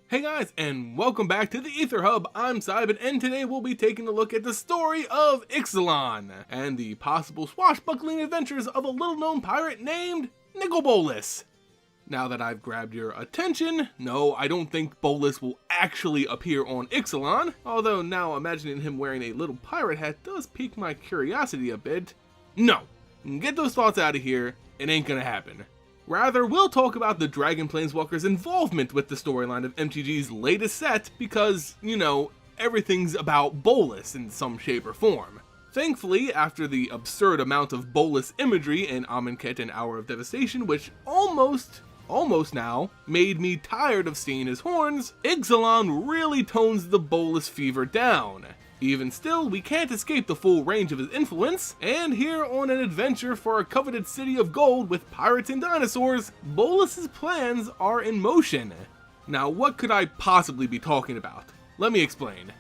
Hey guys, and welcome back to the Aether Hub. I'm Seiben, and today we'll be taking a look at the story of IXALAN and the possible swashbuckling adventures of a little-known pirate named Nicol Bolas. Now that I've grabbed your attention, no, I don't think Bolas will actually appear on IXALAN, although now imagining him wearing a little pirate hat does pique my curiosity a bit. No, get those thoughts out of here, it ain't gonna happen. Rather, we'll talk about the Dragon Planeswalker's involvement with the storyline of MTG's latest set because, you know, everything's about Bolas in some shape or form. Thankfully, after the absurd amount of Bolas imagery in Amonkhet and Hour of Devastation, which almost now made me tired of seeing his horns, IXALAN really tones the Bolas fever down. Even still, we can't escape the full range of his influence, and here on an adventure for a coveted city of gold with pirates and dinosaurs, Bolas's plans are in motion. Now, what could I possibly be talking about? Let me explain.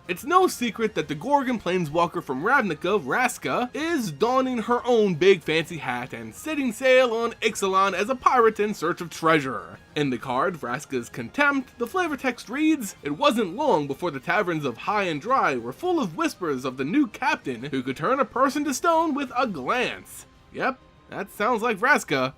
It's no secret that the Gorgon planeswalker from Ravnica, Vraska, is donning her own big fancy hat and setting sail on IXALAN as a pirate in search of treasure. In the card, Vraska's Contempt, the flavor text reads, "It wasn't long before the taverns of High and Dry were full of whispers of the new captain who could turn a person to stone with a glance." Yep, that sounds like Vraska.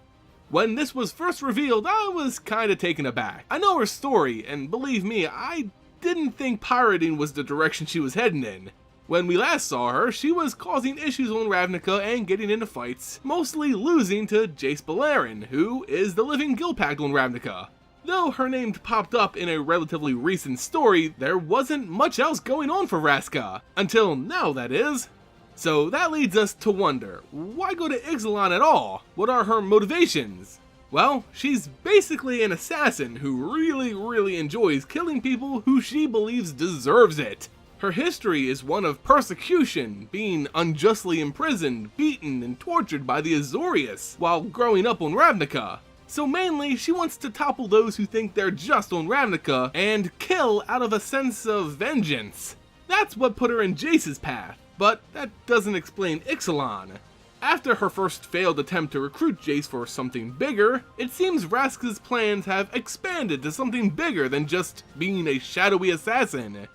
When this was first revealed, I was kinda taken aback. I know her story, and believe me, I didn't think pirating was the direction she was heading in. When we last saw her, she was causing issues on Ravnica and getting into fights, mostly losing to Jace Beleren, who is the living Gilpact on Ravnica. Though her name popped up in a relatively recent story, there wasn't much else going on for Vraska. Until now, that is. So that leads us to wonder, why go to IXALAN at all? What are her motivations? Well, she's basically an assassin who really enjoys killing people who she believes deserves it. Her history is one of persecution, being unjustly imprisoned, beaten, and tortured by the Azorius while growing up on Ravnica. So mainly, she wants to topple those who think they're just on Ravnica and kill out of a sense of vengeance. That's what put her in Jace's path, but that doesn't explain IXALAN. After her first failed attempt to recruit Jace for something bigger, it seems Vraska's plans have expanded to something bigger than just being a shadowy assassin.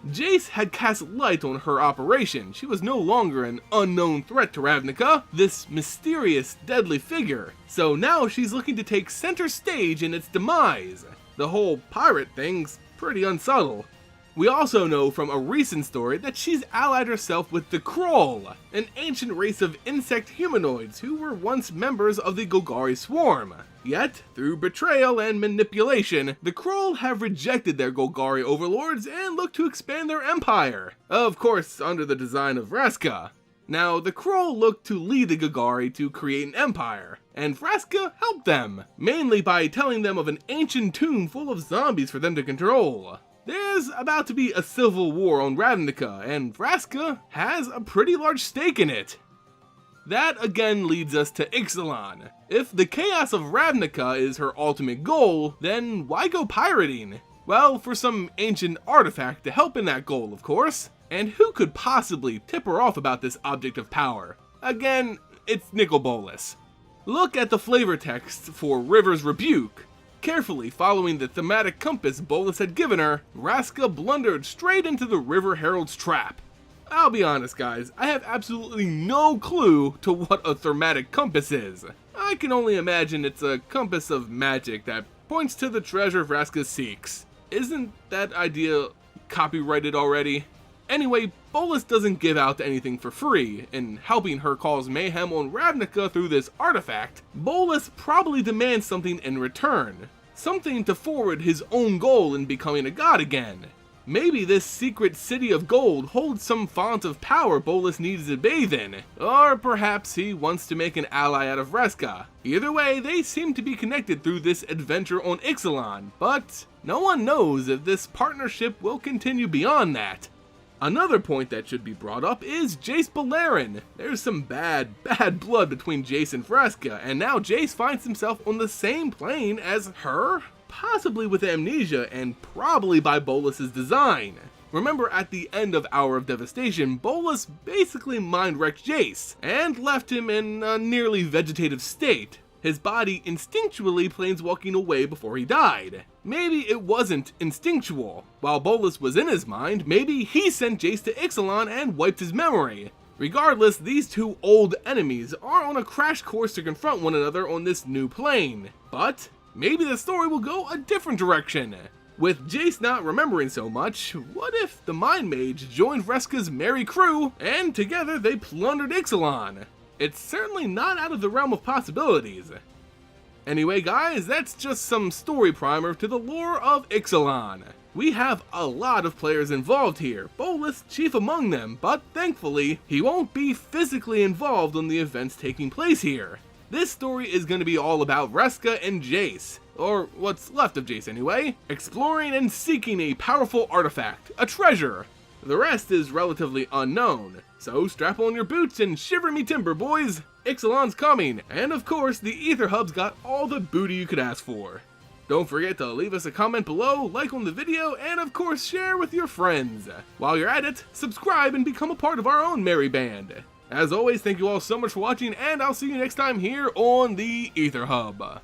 Jace had cast light on her operation. She was no longer an unknown threat to Ravnica, this mysterious, deadly figure. So now she's looking to take center stage in its demise. The whole pirate thing's pretty unsubtle. We also know from a recent story that she's allied herself with the Kroll, an ancient race of insect humanoids who were once members of the Golgari swarm. Yet, through betrayal and manipulation, the Kroll have rejected their Golgari overlords and look to expand their empire. Of course, under the design of Vraska. Now, the Kroll look to lead the Golgari to create an empire, and Vraska helped them, mainly by telling them of an ancient tomb full of zombies for them to control. There's about to be a civil war on Ravnica, and Vraska has a pretty large stake in it. That again leads us to IXALAN. If the chaos of Ravnica is her ultimate goal, then why go pirating? Well, for some ancient artifact to help in that goal, of course. And who could possibly tip her off about this object of power? Again, it's Nicol Bolas. Look at the flavor text for River's Rebuke. Carefully following the thematic compass Bolas had given her, Vraska blundered straight into the River Herald's trap. I'll be honest guys, I have absolutely no clue to what a thematic compass is. I can only imagine it's a compass of magic that points to the treasure Vraska seeks. Isn't that idea copyrighted already? Anyway, Bolas doesn't give out anything for free. In helping her cause mayhem on Ravnica through this artifact, Bolas probably demands something in return. Something to forward his own goal in becoming a god again. Maybe this secret city of gold holds some font of power Bolas needs to bathe in. Or perhaps he wants to make an ally out of Vraska. Either way, they seem to be connected through this adventure on IXALAN, but no one knows if this partnership will continue beyond that. Another point that should be brought up is Jace Beleren. There's some bad blood between Jace and Vraska, and now Jace finds himself on the same plane as her? Possibly with amnesia, and probably by Bolas's design. Remember, at the end of Hour of Devastation, Bolas basically mind-wrecked Jace, and left him in a nearly vegetative state. his body instinctually planeswalking away before he died. Maybe it wasn't instinctual. While Bolas was in his mind, maybe he sent Jace to Ixalan and wiped his memory. Regardless, these two old enemies are on a crash course to confront one another on this new plane. But maybe the story will go a different direction. With Jace not remembering so much, what if the Mind Mage joined Vraska's merry crew, and together they plundered Ixalan? It's certainly not out of the realm of possibilities. Anyway guys, that's just some story primer to the lore of Ixalan. We have a lot of players involved here, Bolas chief among them, but thankfully, he won't be physically involved in the events taking place here. This story is going to be all about Vraska and Jace, or what's left of Jace anyway, exploring and seeking a powerful artifact, a treasure. The rest is relatively unknown, so strap on your boots and shiver me timber, boys! Ixalan's coming, and of course the Aether Hub's got all the booty you could ask for. Don't forget to leave us a comment below, like on the video, and of course share with your friends. While you're at it, subscribe and become a part of our own merry band. As always, thank you all so much for watching, and I'll see you next time here on the Aether Hub.